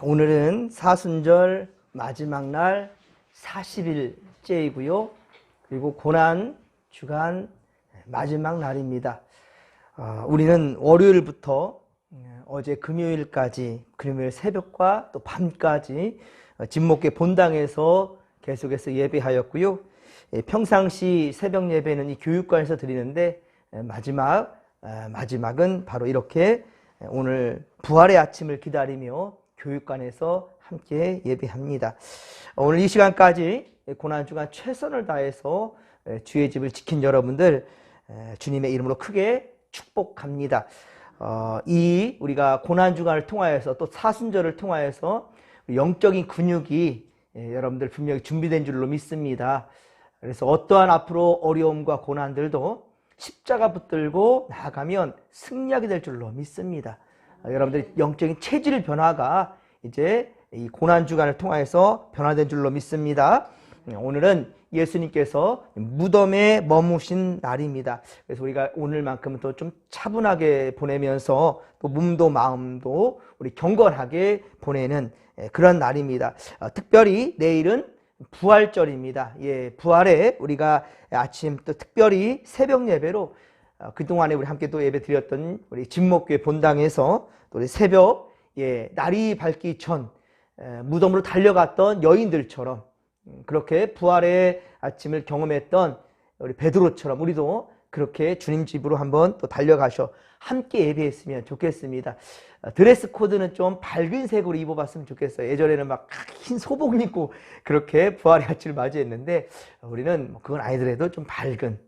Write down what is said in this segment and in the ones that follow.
오늘은 사순절 마지막 날 40일째이고요. 그리고 고난 주간 마지막 날입니다. 우리는 월요일부터 어제 금요일까지, 금요일 새벽과 또 밤까지 진목계 본당에서 계속해서 예배하였고요. 평상시 새벽 예배는 이 교육관에서 드리는데 마지막은 바로 이렇게 오늘 부활의 아침을 기다리며 교육관에서 함께 예배합니다. 오늘 이 시간까지 고난주간 최선을 다해서 주의 집을 지킨 여러분들 주님의 이름으로 크게 축복합니다. 우리가 고난주간을 통하여서 또 사순절을 통하여서 영적인 근육이 여러분들 분명히 준비된 줄로 믿습니다. 그래서 어떠한 앞으로 어려움과 고난들도 십자가 붙들고 나아가면 승리하게 될 줄로 믿습니다. 여러분들의 영적인 체질 변화가 이제 이 고난주간을 통해서 변화된 줄로 믿습니다. 오늘은 예수님께서 무덤에 머무신 날입니다. 그래서 우리가 오늘만큼은 또 좀 차분하게 보내면서 또 몸도 마음도 우리 경건하게 보내는 그런 날입니다. 특별히 내일은 부활절입니다. 부활에 우리가 아침 또 특별히 새벽 예배로 그동안에 우리 함께 또 예배 드렸던 우리 진목교회 본당에서 또 우리 새벽 날이 밝기 전 무덤으로 달려갔던 여인들처럼 그렇게 부활의 아침을 경험했던 우리 베드로처럼 우리도 그렇게 주님 집으로 한번 또 달려가셔 함께 예배했으면 좋겠습니다. 드레스 코드는 좀 밝은 색으로 입어봤으면 좋겠어요. 예전에는 막 흰 소복 입고 그렇게 부활의 아침을 맞이했는데 우리는 그건 아니더라도 좀 밝은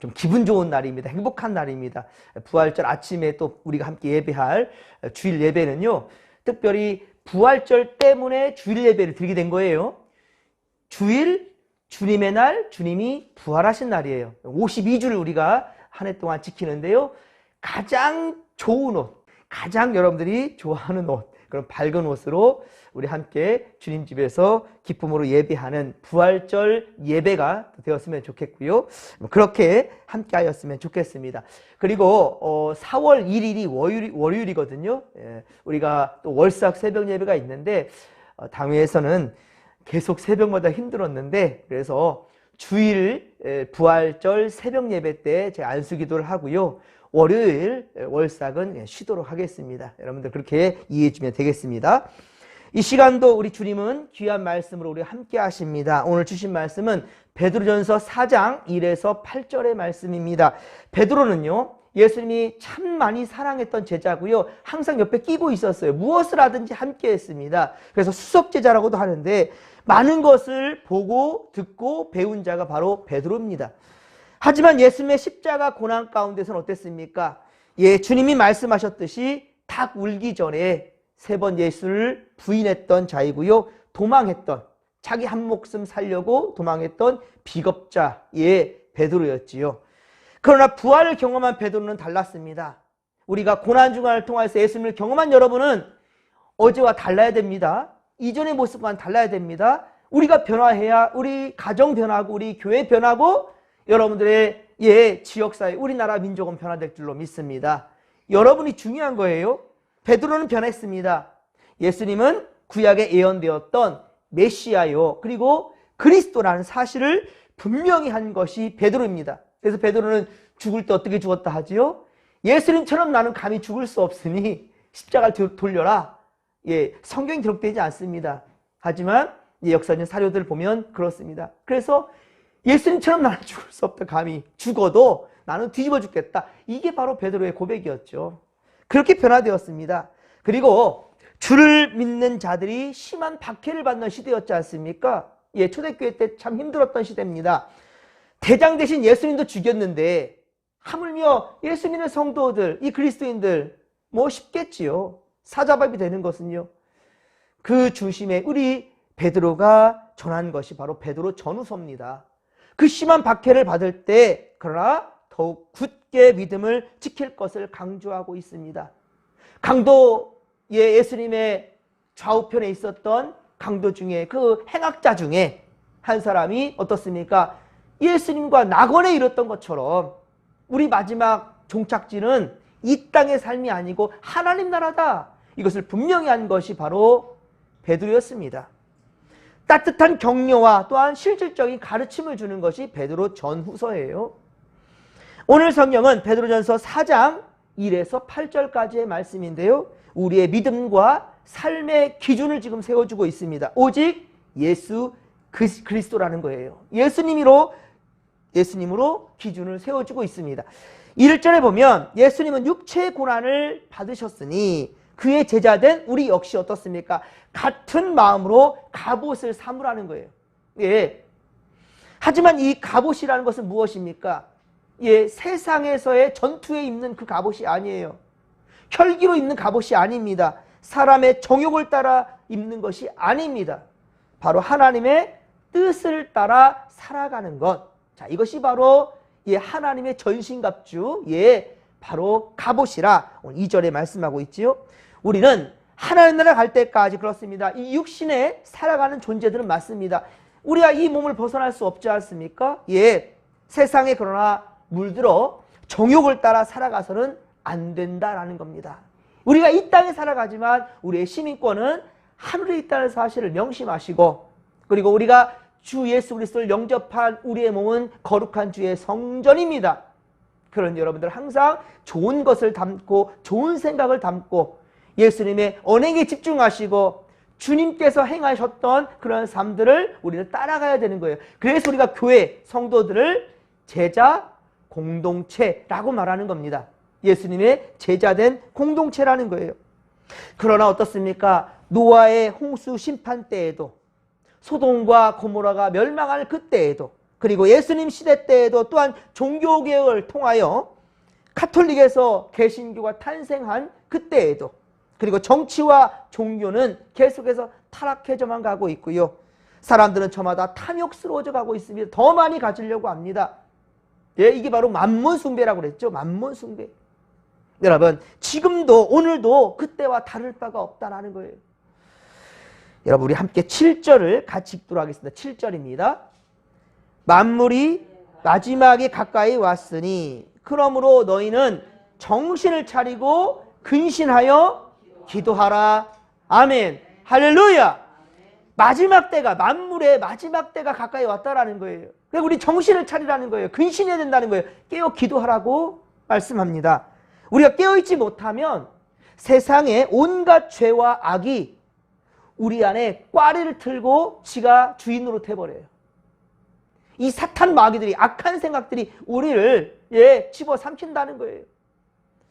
좀 기분 좋은 날입니다. 행복한 날입니다. 부활절 아침에 또 우리가 함께 예배할 주일 예배는요, 특별히 부활절 때문에 주일 예배를 드리게 된 거예요. 주일, 주님의 날, 주님이 부활하신 날이에요. 52주를 우리가 한 해 동안 지키는데요, 가장 좋은 옷, 가장 여러분들이 좋아하는 옷, 그런 밝은 옷으로 우리 함께 주님 집에서 기쁨으로 예배하는 부활절 예배가 되었으면 좋겠고요. 그렇게 함께 하였으면 좋겠습니다. 그리고 4월 1일이 월요일이거든요. 우리가 또 월삭 새벽 예배가 있는데 당회에서는 계속 새벽마다 힘들었는데 그래서 주일 부활절 새벽 예배 때 제가 안수기도를 하고요. 월요일 월삭은 쉬도록 하겠습니다. 여러분들 그렇게 이해해 주면 되겠습니다. 이 시간도 우리 주님은 귀한 말씀으로 우리 함께 하십니다. 오늘 주신 말씀은 베드로전서 4장 1에서 8절의 말씀입니다. 베드로는요, 예수님이 참 많이 사랑했던 제자고요, 항상 옆에 끼고 있었어요. 무엇을 하든지 함께 했습니다. 그래서 수석제자라고도 하는데 많은 것을 보고 듣고 배운 자가 바로 베드로입니다. 하지만 예수님의 십자가 고난 가운데서는 어땠습니까? 주님이 말씀하셨듯이 닭 울기 전에 3번 예수를 부인했던 자이고요, 도망했던, 자기 한 목숨 살려고 도망했던 비겁자의 베드로였지요. 그러나 부활을 경험한 베드로는 달랐습니다. 우리가 고난주간을 통해서 예수님을 경험한 여러분은 어제와 달라야 됩니다. 이전의 모습과는 달라야 됩니다. 우리가 변화해야 우리 가정 변하고 우리 교회 변하고 여러분들의 지역사회, 우리나라 민족은 변화될 줄로 믿습니다. 여러분이 중요한 거예요. 베드로는 변했습니다. 예수님은 구약에 예언되었던 메시아요, 그리고 그리스도라는 사실을 분명히 한 것이 베드로입니다. 그래서 베드로는 죽을 때 어떻게 죽었다 하지요? 예수님처럼 나는 감히 죽을 수 없으니 십자가를 돌려라. 성경이 기록되지 않습니다. 하지만 역사적 사료들을 보면 그렇습니다. 그래서 예수님처럼 나는 죽을 수 없다. 감히 죽어도 나는 뒤집어 죽겠다. 이게 바로 베드로의 고백이었죠. 그렇게 변화되었습니다. 그리고 주를 믿는 자들이 심한 박해를 받는 시대였지 않습니까? 초대교회 때 참 힘들었던 시대입니다. 대장 대신 예수님도 죽였는데 하물며 예수 믿는 성도들, 이 그리스도인들 쉽겠지요. 사자밥이 되는 것은요, 그 중심에 우리 베드로가 전한 것이 바로 베드로 전후서입니다. 그 심한 박해를 받을 때 그러나 더욱 굳게 믿음을 지킬 것을 강조하고 있습니다. 강도의 예수님의 좌우편에 있었던 강도 중에 그 행악자 중에 한 사람이 어떻습니까? 예수님과 낙원에 이뤘던 것처럼 우리 마지막 종착지는 이 땅의 삶이 아니고 하나님 나라다. 이것을 분명히 한 것이 바로 베드로였습니다. 따뜻한 격려와 또한 실질적인 가르침을 주는 것이 베드로 전후서예요. 오늘 성경은 베드로전서 4장 1에서 8절까지의 말씀인데요. 우리의 믿음과 삶의 기준을 지금 세워주고 있습니다. 오직 예수 그리스도라는 거예요. 예수님으로 기준을 세워주고 있습니다. 1절에 보면 예수님은 육체의 고난을 받으셨으니 그의 제자된 우리 역시 어떻습니까? 같은 마음으로 갑옷을 삼으라는 거예요. 예. 하지만 이 갑옷이라는 것은 무엇입니까? 예, 세상에서의 전투에 입는 그 갑옷이 아니에요. 혈기로 입는 갑옷이 아닙니다. 사람의 정욕을 따라 입는 것이 아닙니다. 바로 하나님의 뜻을 따라 살아가는 것. 자, 이것이 바로 예, 하나님의 전신갑주, 예, 바로 갑옷이라 오늘 2절에 말씀하고 있지요. 우리는 하나님 나라 갈 때까지 그렇습니다. 이 육신에 살아가는 존재들은 맞습니다. 우리가 이 몸을 벗어날 수 없지 않습니까? 예, 세상에 그러나 물들어 정욕을 따라 살아가서는 안 된다라는 겁니다. 우리가 이 땅에 살아가지만 우리의 시민권은 하늘에 있다는 사실을 명심하시고, 그리고 우리가 주 예수 그리스도를 영접한 우리의 몸은 거룩한 주의 성전입니다. 그런 여러분들 항상 좋은 것을 담고 좋은 생각을 담고 예수님의 언행에 집중하시고 주님께서 행하셨던 그런 삶들을 우리는 따라가야 되는 거예요. 그래서 우리가 교회 성도들을 제자 공동체라고 말하는 겁니다. 예수님의 제자된 공동체라는 거예요. 그러나 어떻습니까? 노아의 홍수 심판 때에도, 소돔과 고모라가 멸망할 그때에도, 그리고 예수님 시대 때에도 또한 종교개혁을 통하여 카톨릭에서 개신교가 탄생한 그때에도, 그리고 정치와 종교는 계속해서 타락해져만 가고 있고요. 사람들은 저마다 탐욕스러워져 가고 있습니다. 더 많이 가지려고 합니다. 예, 이게 바로 만몬 숭배라고 그랬죠. 만몬 숭배. 여러분, 지금도 오늘도 그때와 다를 바가 없다라는 거예요. 여러분, 우리 함께 7절을 같이 읽도록 하겠습니다. 7절입니다. 만물이 마지막에 가까이 왔으니 그러므로 너희는 정신을 차리고 근신하여 기도하라. 아멘. 할렐루야. 마지막 때가, 만물의 마지막 때가 가까이 왔다라는 거예요. 그래서 우리 정신을 차리라는 거예요. 근신해야 된다는 거예요. 깨어 기도하라고 말씀합니다. 우리가 깨어있지 못하면 세상의 온갖 죄와 악이 우리 안에 꽈리를 틀고 지가 주인으로 돼버려요. 이 사탄 마귀들이, 악한 생각들이 우리를 집어삼킨다는 거예요.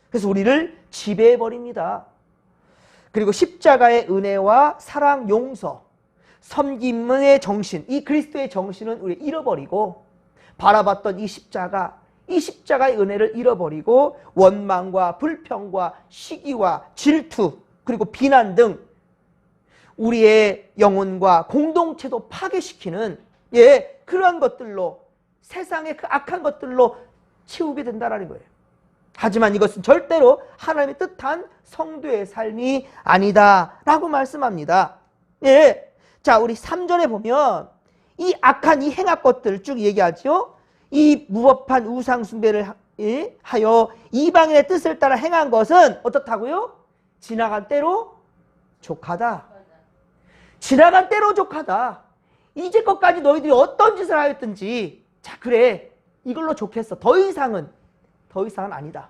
그래서 우리를 지배해버립니다. 그리고 십자가의 은혜와 사랑, 용서, 섬김의 정신, 이 그리스도의 정신은 우리 잃어버리고, 바라봤던 이 십자가의 은혜를 잃어버리고 원망과 불평과 시기와 질투, 그리고 비난 등 우리의 영혼과 공동체도 파괴시키는 그러한 것들로, 세상의 그 악한 것들로 채우게 된다는 거예요. 하지만 이것은 절대로 하나님의 뜻한 성도의 삶이 아니다라고 말씀합니다. 예. 자, 우리 3절에 보면 이 악한 이 행악 것들을 쭉 얘기하죠. 이 무법한 우상 숭배를 하여 이방인의 뜻을 따라 행한 것은 어떻다고요? 지나간 때로 족하다. 지나간 때로 족하다. 이제껏까지 너희들이 어떤 짓을 하였든지, 자, 그래, 이걸로 좋겠어. 더 이상은 아니다.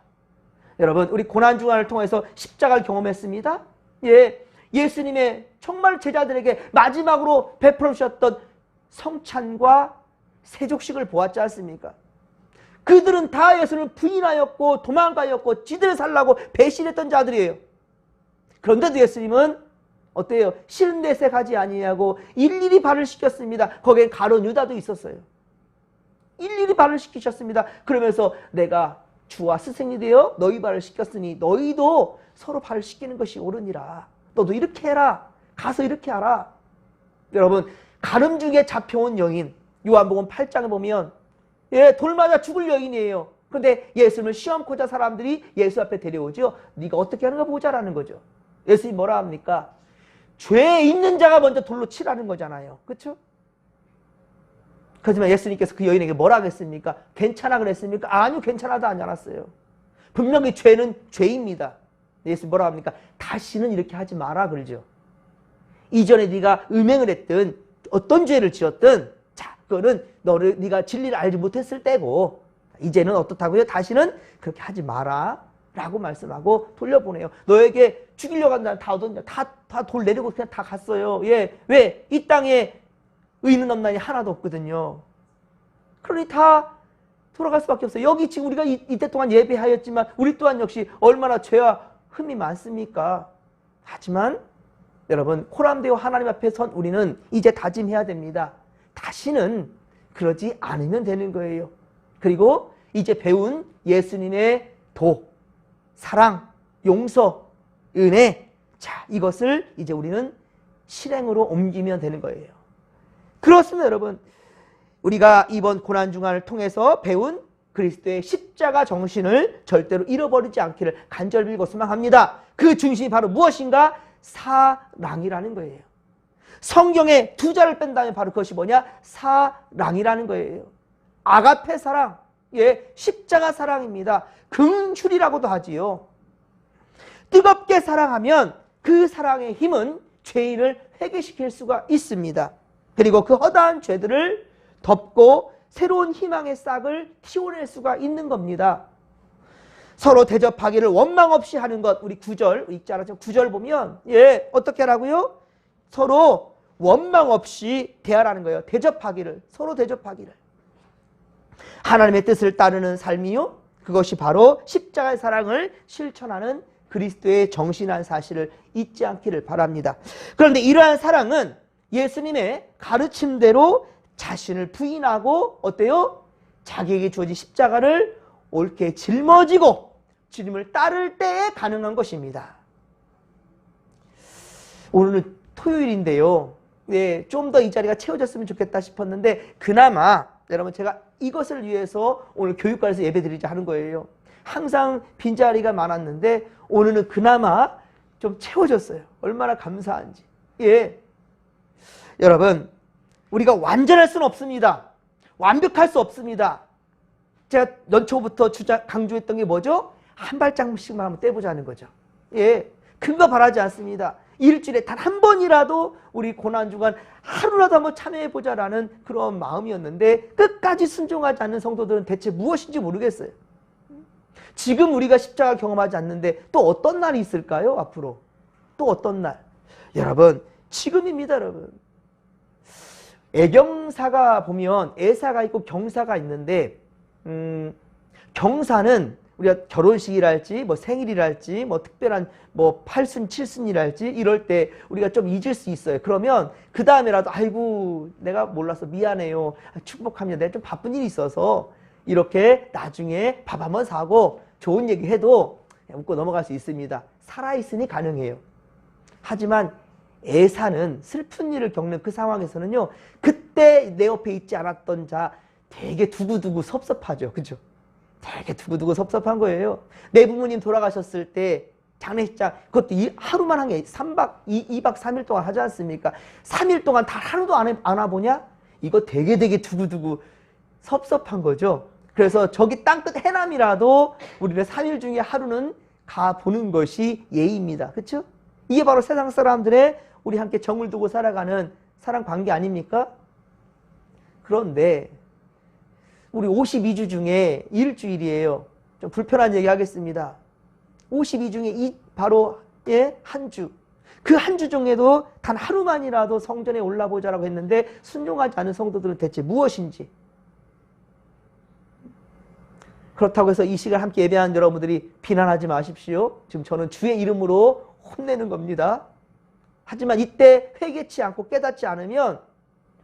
여러분, 우리 고난중환을 통해서 십자가를 경험했습니다. 예, 예수님의 정말 제자들에게 마지막으로 베풀어 주셨던 성찬과 세족식을 보았지 않습니까? 그들은 다 예수님을 부인하였고 도망가였고 지들 살라고 배신했던 자들이에요. 그런데도 예수님은 어때요? 싫은 데서 가지 아니하고 일일이 발을 씻겼습니다. 거기엔 가룟 유다도 있었어요. 일일이 발을 씻기셨습니다. 그러면서 내가 주와 스승이 되어 너희 발을 씻겼으니 너희도 서로 발을 씻기는 것이 옳으니라. 너도 이렇게 해라. 가서 이렇게 하라. 여러분, 가늠 중에 잡혀온 여인, 요한복음 8장에 보면 돌 맞아 죽을 여인이에요. 그런데 예수님을 시험코자 사람들이 예수 앞에 데려오죠. 네가 어떻게 하는가 보자라는 거죠. 예수님이 뭐라 합니까? 죄에 있는 자가 먼저 돌로 치라는 거잖아요. 그렇죠? 하지만 예수님께서 그 여인에게 뭐라 하겠습니까? 괜찮아 그랬습니까? 아니요, 괜찮아도 안 알았어요. 분명히 죄는 죄입니다. 예수님 뭐라고 합니까? 다시는 이렇게 하지 마라 그러죠. 이전에 네가 음행을 했든 어떤 죄를 지었든 자, 그거는 네가 진리를 알지 못했을 때고 이제는 어떻다고요? 다시는 그렇게 하지 마라 라고 말씀하고 돌려보내요. 너에게 죽이려고 한다면 다 얻었냐? 다 돌 내리고 그냥 다 갔어요. 예. 왜? 이 땅에 의인은 없나니 하나도 없거든요. 그러니 다 돌아갈 수밖에 없어요. 여기 지금 우리가 이때 동안 예배하였지만 우리 또한 역시 얼마나 죄와 흠이 많습니까? 하지만 여러분 코람되어 하나님 앞에 선 우리는 이제 다짐해야 됩니다. 다시는 그러지 않으면 되는 거예요. 그리고 이제 배운 예수님의 도, 사랑, 용서, 은혜, 자 이것을 이제 우리는 실행으로 옮기면 되는 거예요. 그렇습니다 여러분. 우리가 이번 고난중간을 통해서 배운 그리스도의 십자가 정신을 절대로 잃어버리지 않기를 간절히 빌고 소망합니다. 그 중심이 바로 무엇인가? 사랑이라는 거예요. 성경에 두 자를 뺀다면 바로 그것이 뭐냐? 사랑이라는 거예요. 아가페 사랑, 예, 십자가 사랑입니다. 긍휼이라고도 하지요. 뜨겁게 사랑하면 그 사랑의 힘은 죄인을 회개시킬 수가 있습니다. 그리고 그 허다한 죄들을 덮고 새로운 희망의 싹을 틔워낼 수가 있는 겁니다. 서로 대접하기를 원망 없이 하는 것. 우리 9절 읽지 않았죠? 9절 보면 예 어떻게 하라고요? 서로 원망 없이 대하라는 거예요. 대접하기를, 서로 대접하기를. 하나님의 뜻을 따르는 삶이요. 그것이 바로 십자가의 사랑을 실천하는 그리스도의 정신한 사실을 잊지 않기를 바랍니다. 그런데 이러한 사랑은 예수님의 가르침대로 자신을 부인하고 어때요? 자기에게 주어진 십자가를 옳게 짊어지고 주님을 따를 때에 가능한 것입니다. 오늘은 토요일인데요. 네, 좀 더 이 자리가 채워졌으면 좋겠다 싶었는데 그나마 여러분 제가 이것을 위해서 오늘 교육관에서 예배드리자 하는 거예요. 항상 빈자리가 많았는데 오늘은 그나마 좀 채워졌어요. 얼마나 감사한지. 예, 여러분 우리가 완전할 수는 없습니다. 완벽할 수 없습니다. 제가 연초부터 강조했던 게 뭐죠? 한 발짝씩만 한번 떼보자는 거죠. 예, 큰 거 바라지 않습니다. 일주일에 단 한 번이라도 우리 고난중간 하루라도 한번 참여해보자라는 그런 마음이었는데 끝까지 순종하지 않는 성도들은 대체 무엇인지 모르겠어요. 지금 우리가 십자가 경험하지 않는데 또 어떤 날이 있을까요? 앞으로 또 어떤 날? 여러분 지금입니다. 여러분 애경사가 보면 애사가 있고 경사가 있는데 경사는 우리가 결혼식이랄지 뭐 생일이랄지 뭐 특별한 뭐 팔순 칠순이랄지 이럴 때 우리가 좀 잊을 수 있어요. 그러면 그 다음에라도 아이고 내가 몰라서 미안해요. 축복합니다. 내가 좀 바쁜 일이 있어서 이렇게 나중에 밥 한번 사고 좋은 얘기 해도 웃고 넘어갈 수 있습니다. 살아있으니 가능해요. 하지만 애사는 슬픈 일을 겪는 그 상황에서는요. 그때 내 옆에 있지 않았던 자 되게 두고두고 섭섭하죠. 그죠? 되게 두고두고 섭섭한 거예요. 내 부모님 돌아가셨을 때 장례식장 그것도 하루만 한 게 2박 3일 동안 하지 않습니까? 3일 동안 다 하루도 안 와보냐? 이거 되게 두고두고 섭섭한 거죠. 그래서 저기 땅끝 해남이라도 우리는 3일 중에 하루는 가보는 것이 예의입니다. 그렇죠? 이게 바로 세상 사람들의 우리 함께 정을 두고 살아가는 사랑 관계 아닙니까? 그런데 우리 52주 중에 일주일이에요. 좀 불편한 얘기 하겠습니다. 52 중에 바로 한 주. 그 한 주 중에도 단 하루만이라도 성전에 올라보자라고 했는데 순종하지 않은 성도들은 대체 무엇인지. 그렇다고 해서 이 시간 함께 예배하는 여러분들이 비난하지 마십시오. 지금 저는 주의 이름으로 혼내는 겁니다. 하지만 이때 회개치 않고 깨닫지 않으면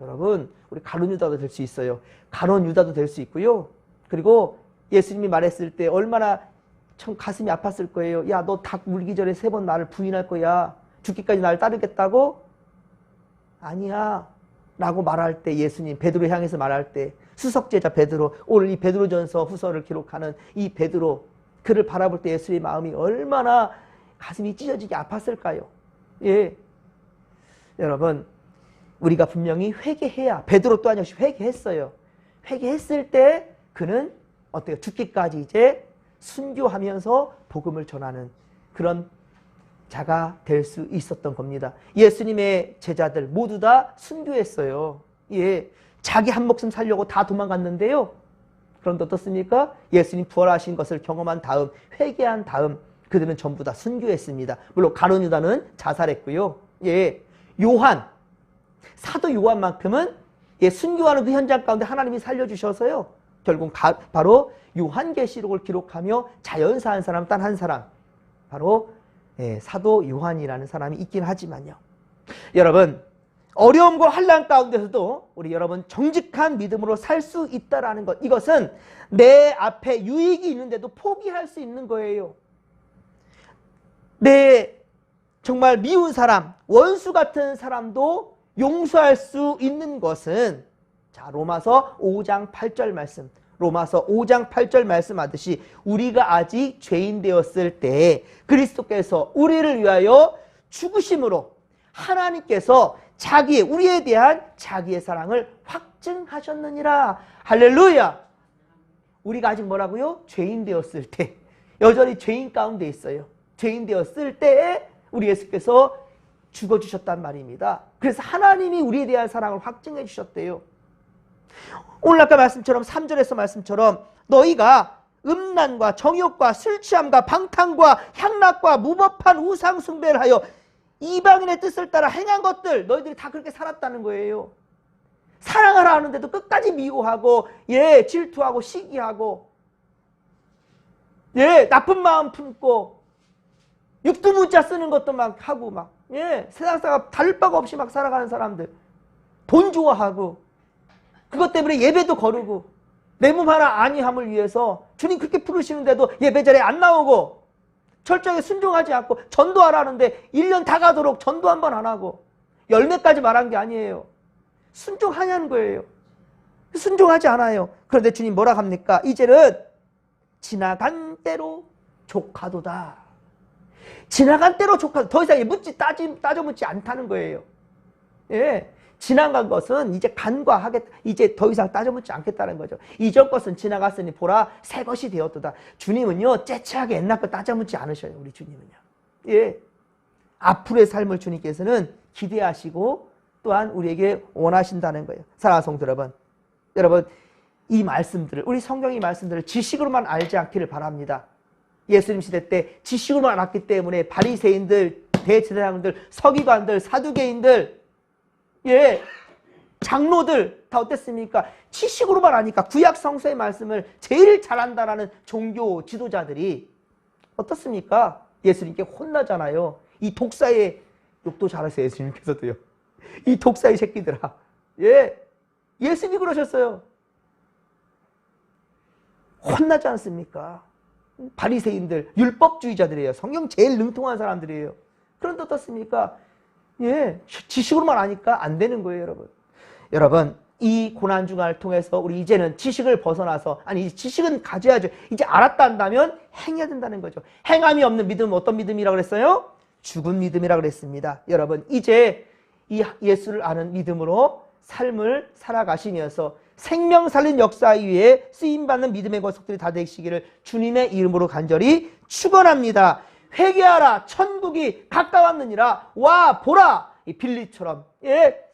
여러분 우리 가룟 유다도 될 수 있어요. 가론 유다도 될 수 있고요. 그리고 예수님이 말했을 때 얼마나 참 가슴이 아팠을 거예요. 야, 너 닭 물기 전에 3번 나를 부인할 거야. 죽기까지 나를 따르겠다고? 아니야. 라고 말할 때 예수님 베드로 향해서 말할 때 수석제자 베드로, 오늘 이 베드로전서 후서를 기록하는 이 베드로, 그를 바라볼 때 예수의 마음이 얼마나 가슴이 찢어지게 아팠을까요? 예, 여러분 우리가 분명히 회개해야, 베드로 또한 역시 회개했어요. 회개했을 때 그는 어때요? 죽기까지 이제 순교하면서 복음을 전하는 그런 자가 될 수 있었던 겁니다. 예수님의 제자들 모두 다 순교했어요. 예, 자기 한 목숨 살려고 다 도망갔는데요. 그런데 어떻습니까? 예수님 부활하신 것을 경험한 다음, 회개한 다음 그들은 전부 다 순교했습니다. 물론 가룟 유다는 자살했고요. 예, 요한, 사도 요한만큼은 순교하는 그 현장 가운데 하나님이 살려주셔서요. 결국 바로 요한계시록을 기록하며 자연사한 사람 단 한 사람, 바로 사도 요한이라는 사람이 있긴 하지만요. 여러분, 어려움과 환난 가운데서도 우리 여러분 정직한 믿음으로 살 수 있다라는 것, 이것은 내 앞에 유익이 있는데도 포기할 수 있는 거예요. 내 정말 미운 사람, 원수 같은 사람도 용서할 수 있는 것은, 자, 로마서 5장 8절 말씀, 로마서 5장 8절 말씀하듯이 우리가 아직 죄인 되었을 때 그리스도께서 우리를 위하여 죽으심으로 하나님께서 우리에 대한 자기의 사랑을 확증하셨느니라. 할렐루야. 우리가 아직 뭐라고요? 죄인 되었을 때, 여전히 죄인 가운데 있어요. 죄인 되었을 때에 우리 예수께서 죽어주셨단 말입니다. 그래서 하나님이 우리에 대한 사랑을 확증해 주셨대요. 오늘 아까 말씀처럼 3절에서 말씀처럼 너희가 음란과 정욕과 술 취함과 방탕과 향락과 무법한 우상 숭배를 하여 이방인의 뜻을 따라 행한 것들, 너희들이 다 그렇게 살았다는 거예요. 사랑하라 하는데도 끝까지 미워하고, 질투하고 시기하고, 나쁜 마음 품고, 육두문자 쓰는 것도 막 하고, 세상 사람 다를 바가 없이 막 살아가는 사람들, 돈 좋아하고, 그것 때문에 예배도 거르고, 내 몸 하나 안위함을 위해서 주님 그렇게 부르시는데도 예배 자리에 안 나오고, 철저하게 순종하지 않고 전도하라는데 1년 다 가도록 전도 한 번 안 하고, 열매까지 말한 게 아니에요. 순종하냐는 거예요. 순종하지 않아요. 그런데 주님 뭐라 합니까? 이제는 지나간 때로 족하도다. 지나간 때로 족하도다. 더 이상 따져 묻지 않다는 거예요. 지나간 것은 이제 간과하겠다. 이제 더 이상 따져 묻지 않겠다는 거죠. 이전 것은 지나갔으니 보라 새 것이 되었도다. 주님은요, 째째하게 옛날 거 따져 묻지 않으셔요. 우리 주님은요. 앞으로의 삶을 주님께서는 기대하시고 또한 우리에게 원하신다는 거예요. 사랑하는 성도 여러분, 이 말씀들을, 우리 성경의 말씀들을 지식으로만 알지 않기를 바랍니다. 예수님 시대 때 지식으로만 알았기 때문에 바리새인들, 대제사장들, 서기관들, 사두개인들, 장로들 다 어땠습니까? 지식으로만 아니까 구약 성서의 말씀을 제일 잘한다라는 종교 지도자들이 어떻습니까? 예수님께 혼나잖아요. 이 독사의 욕도 잘하세요. 예수님께서도요. 이 독사의 새끼들아. 예수님이 그러셨어요. 혼나지 않습니까? 바리새인들, 율법주의자들이에요. 성경 제일 능통한 사람들이에요. 그런데 어떻습니까? 지식으로만 아니까 안 되는 거예요, 여러분. 여러분, 이 고난중간을 통해서 우리 이제는 지식을 벗어나서, 아니, 지식은 가져야죠. 이제 알았다 한다면 행해야 된다는 거죠. 행함이 없는 믿음은 어떤 믿음이라고 그랬어요? 죽은 믿음이라고 그랬습니다. 여러분, 이제 이 예수를 아는 믿음으로 삶을 살아가시면서 생명 살린 역사 위에 쓰임받는 믿음의 권속들이 다 되시기를 주님의 이름으로 간절히 축원합니다. 회개하라, 천국이 가까웠느니라. 와 보라, 이 빌리처럼,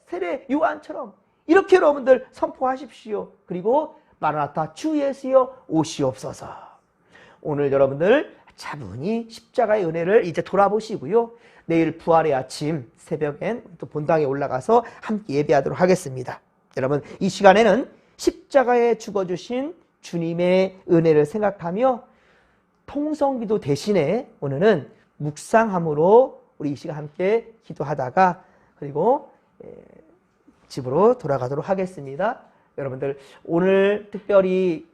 세례 요한처럼 이렇게 여러분들 선포하십시오. 그리고 마라나타 주 예수여 오시옵소서. 오늘 여러분들 차분히 십자가의 은혜를 이제 돌아보시고요. 내일 부활의 아침 새벽엔 또 본당에 올라가서 함께 예배하도록 하겠습니다. 여러분, 이 시간에는 십자가에 죽어주신 주님의 은혜를 생각하며 통성기도 대신에 오늘은 묵상함으로 우리 이 시간 함께 기도하다가 그리고 집으로 돌아가도록 하겠습니다. 여러분들, 오늘 특별히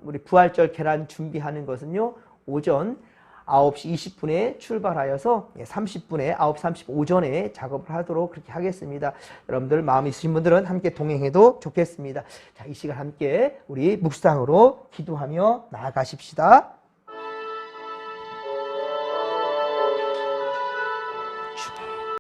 우리 부활절 계란 준비하는 것은요, 오전 9시 20분에 출발하여서 30분에 9시 30분 오전에 작업을 하도록 그렇게 하겠습니다. 여러분들 마음 있으신 분들은 함께 동행해도 좋겠습니다. 자, 이 시간 함께 우리 묵상으로 기도하며 나아가십시다.